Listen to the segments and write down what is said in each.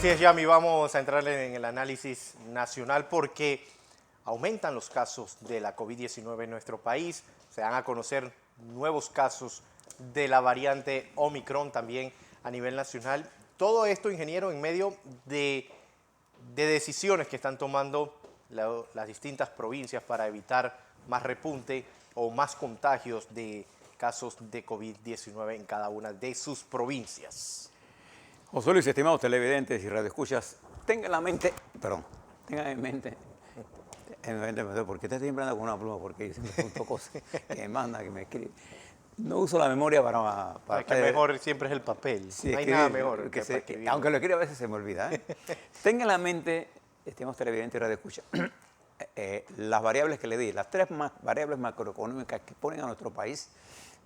Así es, Yami, vamos a entrar en el análisis nacional porque aumentan los casos de la COVID-19 en nuestro país. Se dan a conocer nuevos casos de la variante Omicron también a nivel nacional. Todo esto, ingeniero, en medio de decisiones que están tomando las distintas provincias para evitar más repunte o más contagios de casos de COVID-19 en cada una de sus provincias. José Luis, estimados televidentes y radioescuchas, tengan en mente, ¿por qué te siempre anda con una pluma? Porque yo siempre pregunto cosas que me manda, que me escribe. No uso la memoria para es que mejor siempre es el papel. Sí, no hay nada mejor que para escribir. Aunque lo escriba a veces se me olvida. Tengan en la mente, estimados televidentes y radioescuchas, las variables que le di, las tres variables macroeconómicas que ponen a nuestro país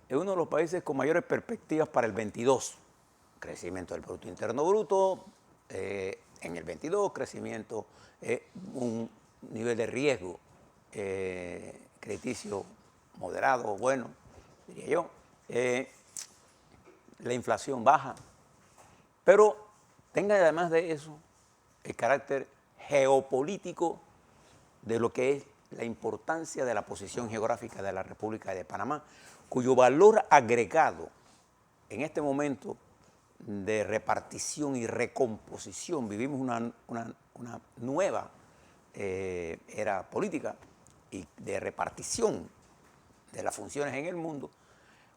es uno de los países con mayores perspectivas para el 22. Crecimiento del Producto Interno Bruto, en el 22, crecimiento, un nivel de riesgo crediticio moderado, bueno, diría yo. La inflación baja, pero tenga además de eso el carácter geopolítico de lo que es la importancia de la posición geográfica de la República de Panamá, cuyo valor agregado en este momento de repartición y recomposición, vivimos una nueva era política y de repartición de las funciones en el mundo.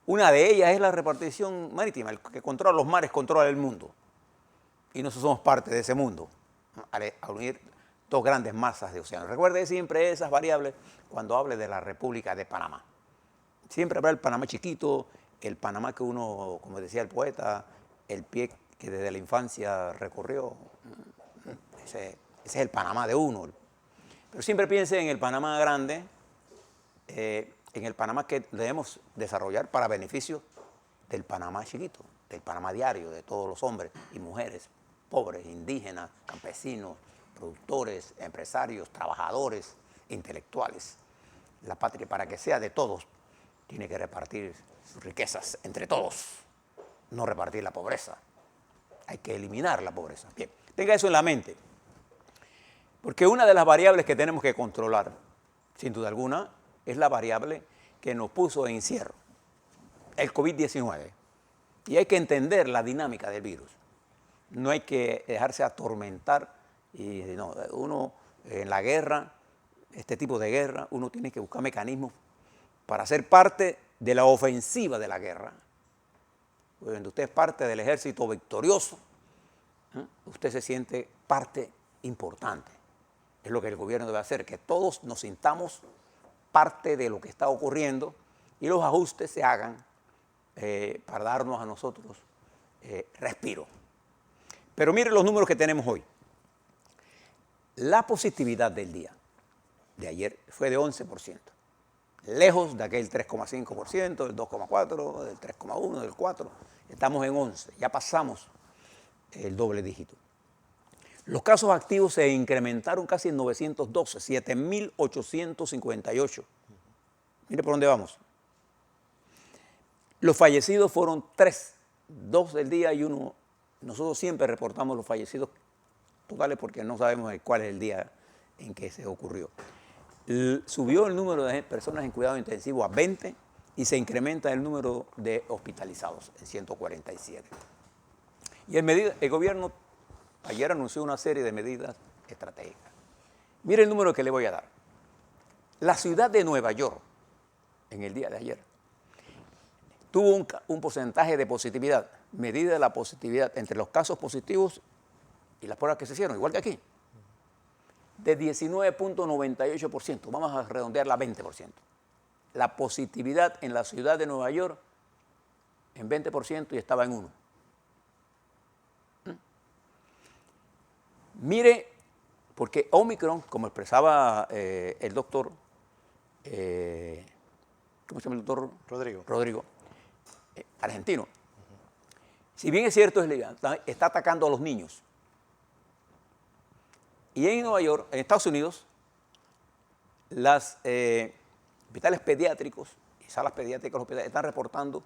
Una de ellas es la repartición marítima, el que controla los mares controla el mundo. Y nosotros somos parte de ese mundo, al unir dos grandes masas de océanos. Recuerde siempre esas variables cuando hable de la República de Panamá. Siempre habrá el Panamá chiquito, el Panamá que uno, como decía el poeta, el pie que desde la infancia recorrió. Ese es el Panamá de uno. Pero siempre piense en el Panamá grande, en el Panamá que debemos desarrollar para beneficio del Panamá chiquito, del Panamá diario, de todos los hombres y mujeres, pobres, indígenas, campesinos, productores, empresarios, trabajadores, intelectuales. La patria, para que sea de todos, tiene que repartir sus riquezas entre todos, no repartir la pobreza. Hay que eliminar la pobreza. Bien, tenga eso en la mente, porque una de las variables que tenemos que controlar, sin duda alguna, es la variable que nos puso en encierro, el COVID-19. Y hay que entender la dinámica del virus. No hay que dejarse atormentar. Y no, uno en la guerra, este tipo de guerra, uno tiene que buscar mecanismos para ser parte de la ofensiva de la guerra. Cuando usted es parte del ejército victorioso, usted se siente parte importante. Es lo que el gobierno debe hacer, que todos nos sintamos parte de lo que está ocurriendo y los ajustes se hagan para darnos a nosotros respiro. Pero mire los números que tenemos hoy. La positividad del día de ayer fue de 11%, lejos de aquel 3,5%, del 2,4%, del 3,1%, del 4%. Estamos en 11%, ya pasamos el doble dígito. Los casos activos se incrementaron casi en 912, 7.858. Mire por dónde vamos. Los fallecidos fueron 3, 2 del día y 1. Nosotros siempre reportamos los fallecidos totales porque no sabemos cuál es el día en que se ocurrió. Subió el número de personas en cuidado intensivo a 20 y se incrementa el número de hospitalizados en 147. Y el gobierno ayer anunció una serie de medidas estratégicas. Mire el número que le voy a dar. La ciudad de Nueva York, en el día de ayer, tuvo un porcentaje de positividad, medida de la positividad entre los casos positivos y las pruebas que se hicieron, igual que aquí, de 19,98%. Vamos a redondearla a 20%. La positividad en la ciudad de Nueva York en 20% y estaba en 1%. Mire, porque Omicron, como expresaba el doctor, ¿cómo se llama el doctor? Rodrigo, argentino. Si bien es cierto, está atacando a los niños. Y en Nueva York, en Estados Unidos, los hospitales pediátricos y salas pediátricas están reportando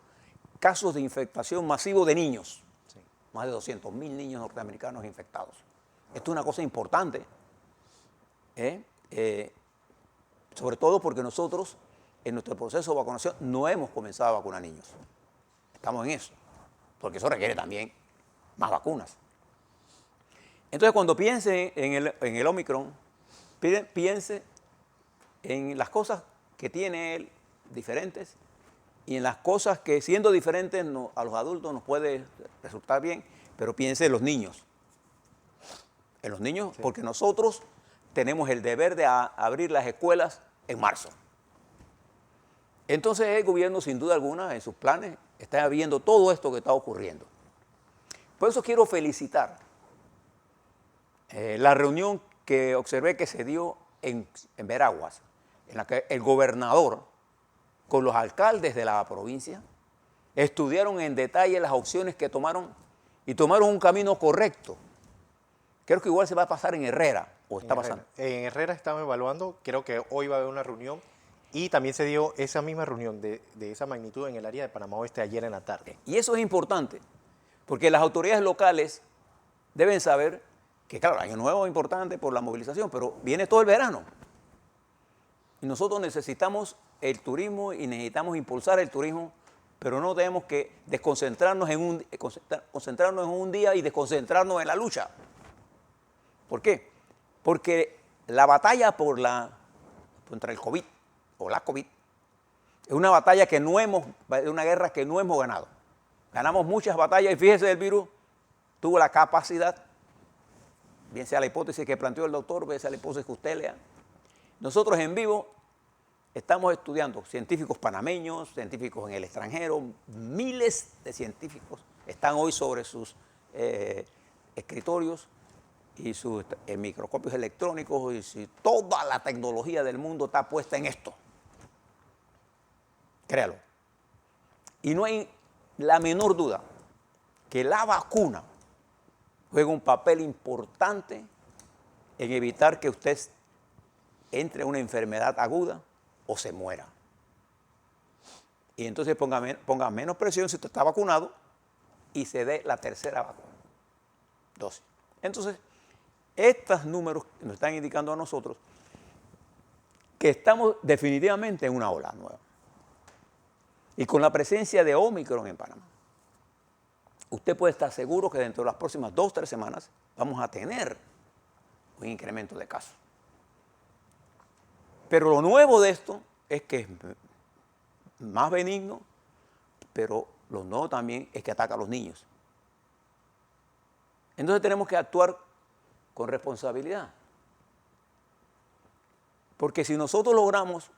casos de infectación masivo de niños. Sí. más de 200.000 niños norteamericanos infectados. Esto es una cosa importante, sobre todo porque nosotros en nuestro proceso de vacunación no hemos comenzado a vacunar niños. Estamos en eso, porque eso requiere también más vacunas. Entonces, cuando piense en el Omicron, piense en las cosas que tiene él diferentes y en las cosas que, siendo diferentes, a los adultos nos puede resultar bien, pero piense en los niños. En los niños, sí. Porque nosotros tenemos el deber de abrir las escuelas en marzo. Entonces el gobierno, sin duda alguna, en sus planes, está viendo todo esto que está ocurriendo. Por eso quiero felicitar la reunión que observé que se dio en Veraguas, en la que el gobernador con los alcaldes de la provincia estudiaron en detalle las opciones que tomaron y tomaron un camino correcto. Creo que igual se va a pasar en Herrera, o está pasando. En Herrera estamos evaluando, creo que hoy va a haber una reunión y también se dio esa misma reunión de esa magnitud en el área de Panamá Oeste ayer en la tarde. Y eso es importante, porque las autoridades locales deben saber que, claro, el Año Nuevo es importante por la movilización, pero viene todo el verano. Y nosotros necesitamos el turismo y necesitamos impulsar el turismo, pero no tenemos que concentrarnos en un día y desconcentrarnos en la lucha. ¿Por qué? Porque la batalla contra el COVID o la COVID es una batalla una guerra que no hemos ganado. Ganamos muchas batallas y fíjese, el virus tuvo la capacidad, bien sea la hipótesis que planteó el doctor, bien sea la hipótesis que usted lea. Nosotros en vivo estamos estudiando, científicos panameños, científicos en el extranjero, miles de científicos están hoy sobre sus escritorios y sus microscopios electrónicos y toda la tecnología del mundo está puesta en esto. Créalo. Y no hay la menor duda que la vacuna juega un papel importante en evitar que usted entre en una enfermedad aguda o se muera. Y entonces ponga menos presión si usted está vacunado y se dé la tercera vacuna, dosis. Entonces, estos números nos están indicando a nosotros que estamos definitivamente en una ola nueva. Y con la presencia de Omicron en Panamá, usted puede estar seguro que dentro de las próximas 2 o 3 semanas vamos a tener un incremento de casos. Pero lo nuevo de esto es que es más benigno, pero lo nuevo también es que ataca a los niños. Entonces tenemos que actuar con responsabilidad. Porque si nosotros logramos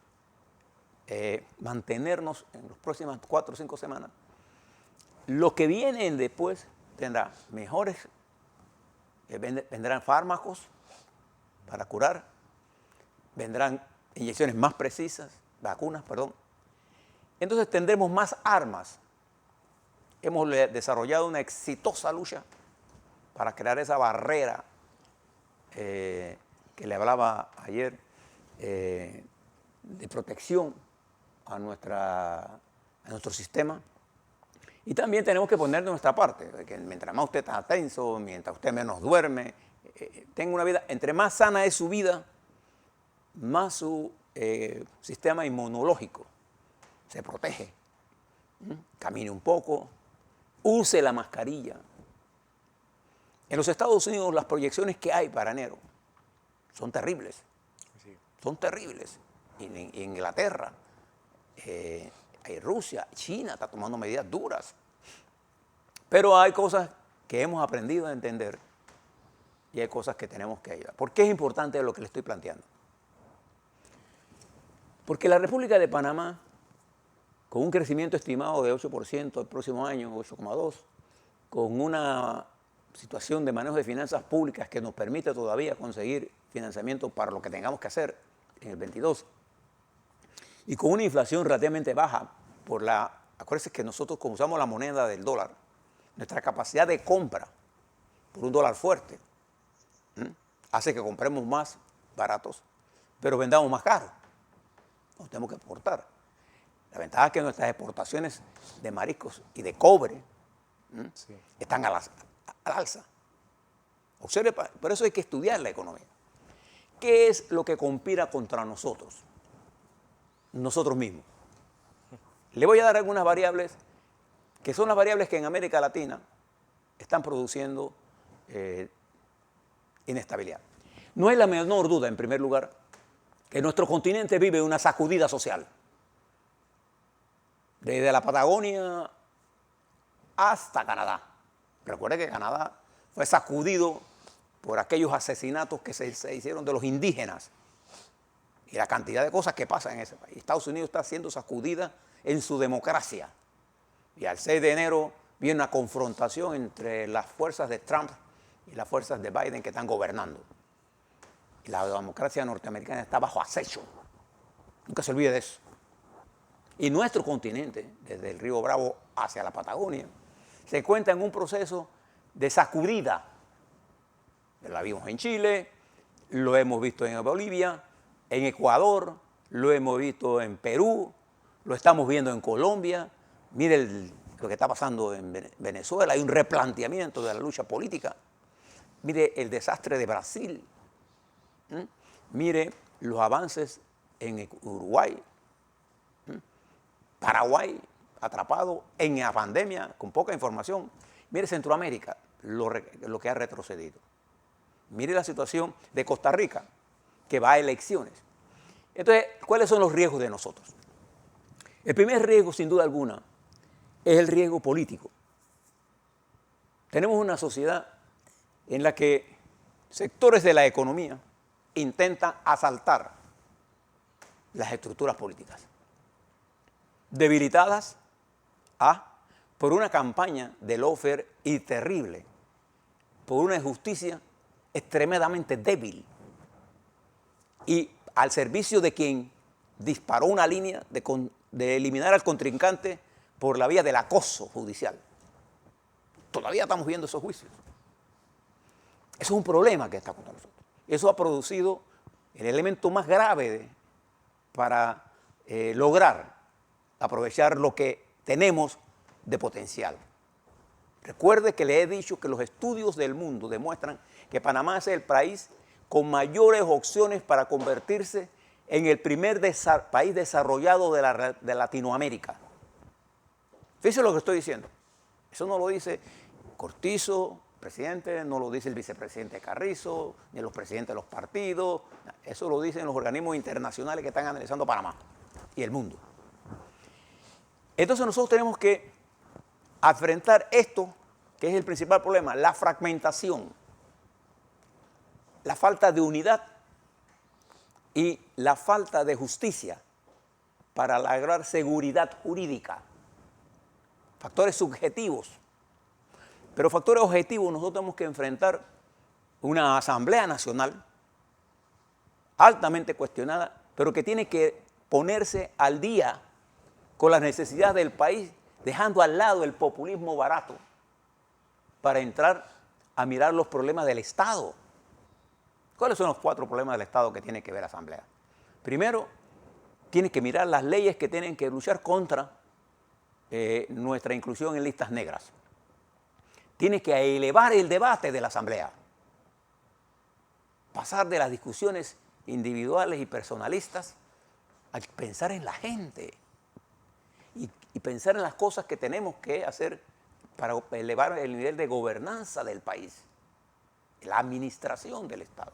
mantenernos en las próximas 4 o 5 semanas, lo que viene después tendrá vendrán fármacos para curar, vendrán inyecciones más precisas, vacunas, perdón. Entonces tendremos más armas. Hemos desarrollado una exitosa lucha para crear esa barrera que le hablaba ayer de protección a nuestro sistema. Y también tenemos que poner de nuestra parte, que mientras más usted está tenso, mientras usted menos duerme, tenga una vida, entre más sana es su vida, más su sistema inmunológico se protege. Camine un poco, use la mascarilla. En los Estados Unidos las proyecciones que hay para enero son terribles. Sí. Son terribles. En Inglaterra, Rusia, China está tomando medidas duras. Pero hay cosas que hemos aprendido a entender y hay cosas que tenemos que ayudar. ¿Por qué es importante lo que le estoy planteando? Porque la República de Panamá, con un crecimiento estimado de 8% el próximo año, 8,2%, con una situación de manejo de finanzas públicas que nos permite todavía conseguir financiamiento para lo que tengamos que hacer en el 22, y con una inflación relativamente baja, acuérdense que nosotros como usamos la moneda del dólar, nuestra capacidad de compra por un dólar fuerte hace que compremos más baratos, pero vendamos más caro. Nos tenemos que exportar. La ventaja es que nuestras exportaciones de mariscos y de cobre están al alza. Observe, por eso hay que estudiar la economía. ¿Qué es lo que conspira contra nosotros? Nosotros mismos. Le voy a dar algunas variables que son las variables que en América Latina están produciendo inestabilidad. No hay la menor duda, en primer lugar, que nuestro continente vive una sacudida social. Desde la Patagonia hasta Canadá. Recuerde que Canadá fue sacudido por aquellos asesinatos que se hicieron de los indígenas y la cantidad de cosas que pasan en ese país. Estados Unidos está siendo sacudida en su democracia. Y al 6 de enero viene una confrontación entre las fuerzas de Trump y las fuerzas de Biden que están gobernando. Y la democracia norteamericana está bajo acecho. Nunca se olvide de eso. Y nuestro continente, desde el río Bravo hacia la Patagonia, se encuentra en un proceso de sacudida. Lo vimos en Chile, lo hemos visto en Bolivia, en Ecuador, lo hemos visto en Perú, lo estamos viendo en Colombia. Mire lo que está pasando en Venezuela, hay un replanteamiento de la lucha política. Mire el desastre de Brasil. Mire los avances en Uruguay. Paraguay, atrapado en la pandemia, con poca información. Mire Centroamérica, lo que ha retrocedido. Mire la situación de Costa Rica, que va a elecciones. Entonces, ¿cuáles son los riesgos de nosotros? El primer riesgo, sin duda alguna, es el riesgo político. Tenemos una sociedad en la que sectores de la economía intentan asaltar las estructuras políticas, debilitadas por una campaña de lawfare y terrible, por una injusticia extremadamente débil y al servicio de quien disparó una línea de eliminar al contrincante por la vía del acoso judicial. Todavía estamos viendo esos juicios. Eso es un problema que está contra nosotros. Eso ha producido el elemento más grave para lograr aprovechar lo que tenemos de potencial. Recuerde que le he dicho que los estudios del mundo demuestran que Panamá es el país con mayores opciones para convertirse en el primer país desarrollado de Latinoamérica. Fíjense lo que estoy diciendo. Eso no lo dice Cortizo, presidente, no lo dice el vicepresidente Carrizo, ni los presidentes de los partidos. Eso lo dicen los organismos internacionales que están analizando Panamá y el mundo. Entonces nosotros tenemos que enfrentar esto, que es el principal problema, la fragmentación, la falta de unidad y la falta de justicia para lograr seguridad jurídica. Factores subjetivos. Pero factores objetivos, nosotros tenemos que enfrentar una Asamblea Nacional altamente cuestionada, pero que tiene que ponerse al día con las necesidades del país, dejando al lado el populismo barato para entrar a mirar los problemas del Estado. ¿Cuáles son los 4 problemas del Estado que tiene que ver la Asamblea? Primero, tiene que mirar las leyes que tienen que luchar contra nuestra inclusión en listas negras. Tiene que elevar el debate de la Asamblea, pasar de las discusiones individuales y personalistas a pensar en la gente y pensar en las cosas que tenemos que hacer para elevar el nivel de gobernanza del país, la administración del Estado.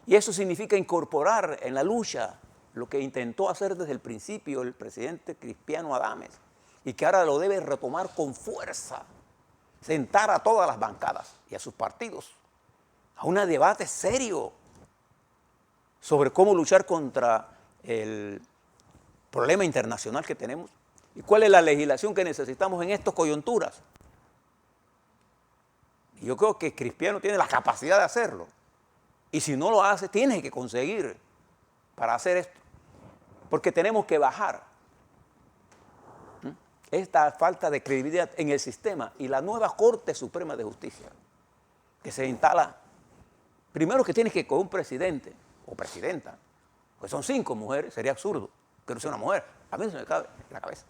Y eso significa incorporar en la lucha lo que intentó hacer desde el principio el presidente Cristiano Adames y que ahora lo debe retomar con fuerza, sentar a todas las bancadas y a sus partidos a un debate serio sobre cómo luchar contra el problema internacional que tenemos y cuál es la legislación que necesitamos en estas coyunturas. Y yo creo que Cristiano tiene la capacidad de hacerlo. Y si no lo hace, tiene que conseguir para hacer esto. Porque tenemos que bajar esta falta de credibilidad en el sistema y la nueva Corte Suprema de Justicia que se instala. Primero que tiene que con un presidente o presidenta, pues son 5 mujeres, sería absurdo que no sea una mujer. A mí no se me cabe en la cabeza.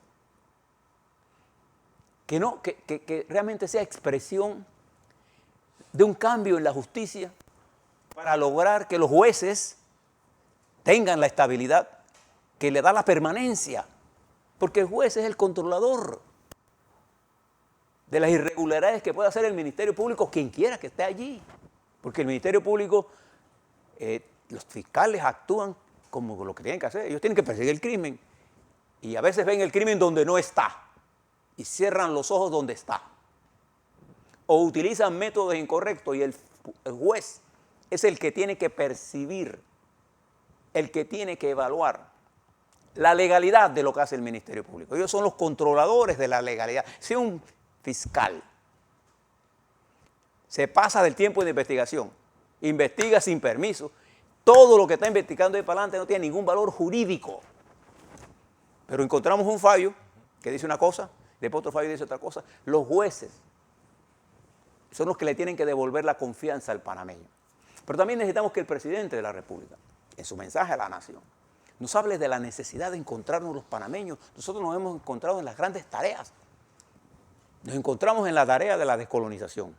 Que realmente sea expresión de un cambio en la justicia para lograr que los jueces tengan la estabilidad que le da la permanencia, porque el juez es el controlador de las irregularidades que puede hacer el Ministerio Público, quien quiera que esté allí, porque el Ministerio Público, los fiscales actúan como lo que tienen que hacer, ellos tienen que perseguir el crimen, y a veces ven el crimen donde no está, y cierran los ojos donde está, o utilizan métodos incorrectos, y el juez es el que tiene que percibir, el que tiene que evaluar la legalidad de lo que hace el Ministerio Público. Ellos son los controladores de la legalidad. Si un fiscal se pasa del tiempo de investigación, investiga sin permiso, todo lo que está investigando de para adelante no tiene ningún valor jurídico. Pero encontramos un fallo que dice una cosa, después otro fallo dice otra cosa. Los jueces son los que le tienen que devolver la confianza al panameño. Pero también necesitamos que el presidente de la República, en su mensaje a la nación, nos hable de la necesidad de encontrarnos los panameños. Nosotros nos hemos encontrado en las grandes tareas. Nos encontramos en la tarea de la descolonización.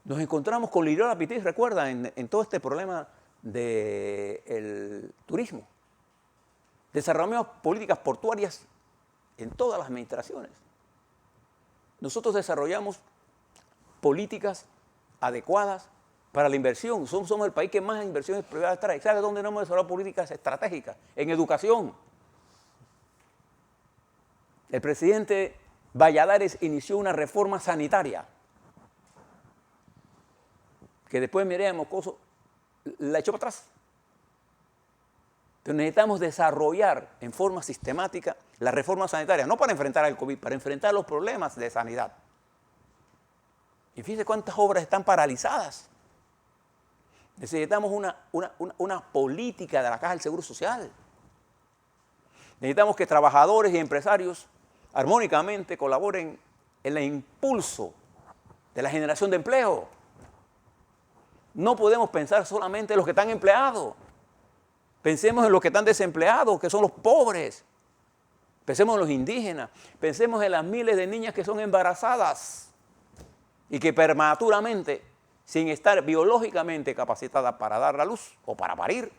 Nos encontramos con Liliana Pitis, recuerda, en todo este problema del turismo. Desarrollamos políticas portuarias en todas las administraciones. Nosotros desarrollamos políticas adecuadas para la inversión. Somos el país que más inversiones privadas trae. ¿Sabe dónde no hemos desarrollado políticas estratégicas? En educación. El presidente Valladares inició una reforma sanitaria que después Mireya Moscoso la echó para atrás. Pero necesitamos desarrollar en forma sistemática la reforma sanitaria, no para enfrentar al COVID, para enfrentar los problemas de sanidad. Y fíjense cuántas obras están paralizadas. Necesitamos una política de la Caja del Seguro Social. Necesitamos que trabajadores y empresarios armónicamente colaboren en el impulso de la generación de empleo. No podemos pensar solamente en los que están empleados. Pensemos en los que están desempleados, que son los pobres. Pensemos en los indígenas. Pensemos en las miles de niñas que son embarazadas y que prematuramente, sin estar biológicamente capacitadas para dar la luz o para parir,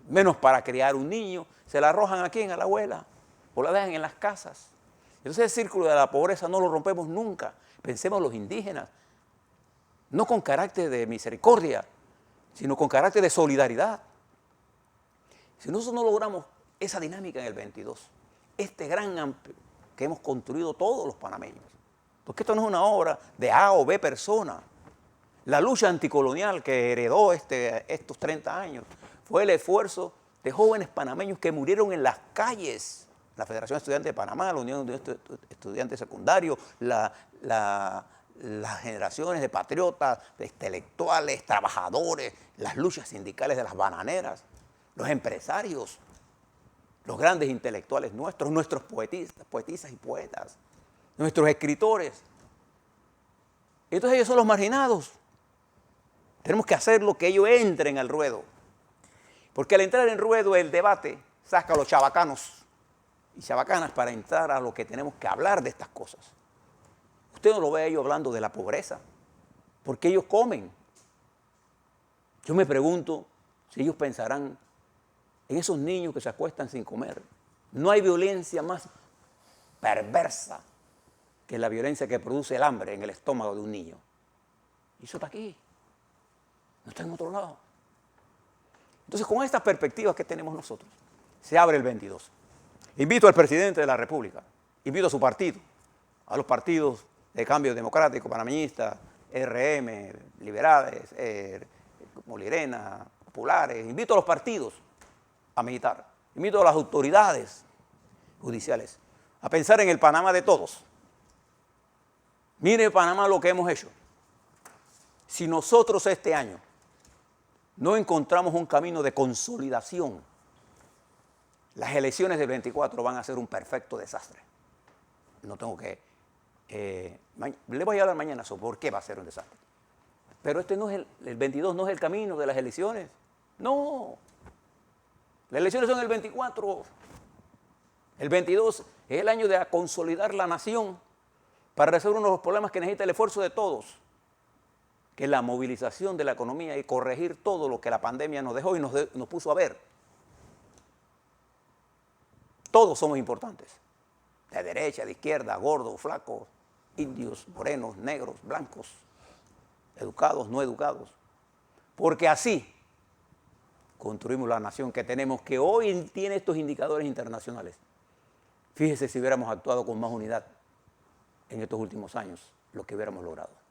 menos para criar un niño, se la arrojan aquí a la abuela o la dejan en las casas. Entonces el círculo de la pobreza no lo rompemos nunca. Pensemos en los indígenas, no con carácter de misericordia, sino con carácter de solidaridad. Si nosotros no logramos esa dinámica en el 22, este gran que hemos construido todos los panameños, porque esto no es una obra de A o B persona. La lucha anticolonial que heredó estos 30 años fue el esfuerzo de jóvenes panameños que murieron en las calles. La Federación de Estudiantes de Panamá, la Unión de Estudiantes Secundarios, las generaciones de patriotas, de intelectuales, trabajadores, las luchas sindicales de las bananeras, los empresarios, los grandes intelectuales nuestros, nuestros poetisas y poetas, nuestros escritores. Entonces ellos son los marginados. Tenemos que hacer lo que ellos entren al ruedo. Porque al entrar en ruedo el debate saca a los chabacanos y chabacanas para entrar a lo que tenemos que hablar de estas cosas. Usted no lo ve a ellos hablando de la pobreza, porque ellos comen. Yo me pregunto si ellos pensarán en esos niños que se acuestan sin comer. No hay violencia más perversa que la violencia que produce el hambre en el estómago de un niño. Y eso está aquí, no está en otro lado. Entonces, con estas perspectivas que tenemos nosotros, se abre el 22. Invito al presidente de la República, invito a su partido, a los partidos de Cambio Democrático, Panameñistas, RM, Liberales, Molirena, Populares, invito a los partidos a meditar, invito a las autoridades judiciales a pensar en el Panamá de todos. Mire Panamá lo que hemos hecho. Si nosotros este año no encontramos un camino de consolidación, las elecciones del 24 van a ser un perfecto desastre. No tengo que... le voy a hablar mañana sobre por qué va a ser un desastre. Pero este no es el 22 no es el camino de las elecciones. No. Las elecciones son el 24. El 22 es el año de consolidar la nación para resolver uno de los problemas que necesita el esfuerzo de todos. que es la movilización de la economía y corregir todo lo que la pandemia nos dejó y nos puso a ver. Todos somos importantes, de derecha, de izquierda, gordos, flacos, indios, morenos, negros, blancos, educados, no educados, porque así construimos la nación que tenemos, que hoy tiene estos indicadores internacionales. Fíjese si hubiéramos actuado con más unidad en estos últimos años, lo que hubiéramos logrado.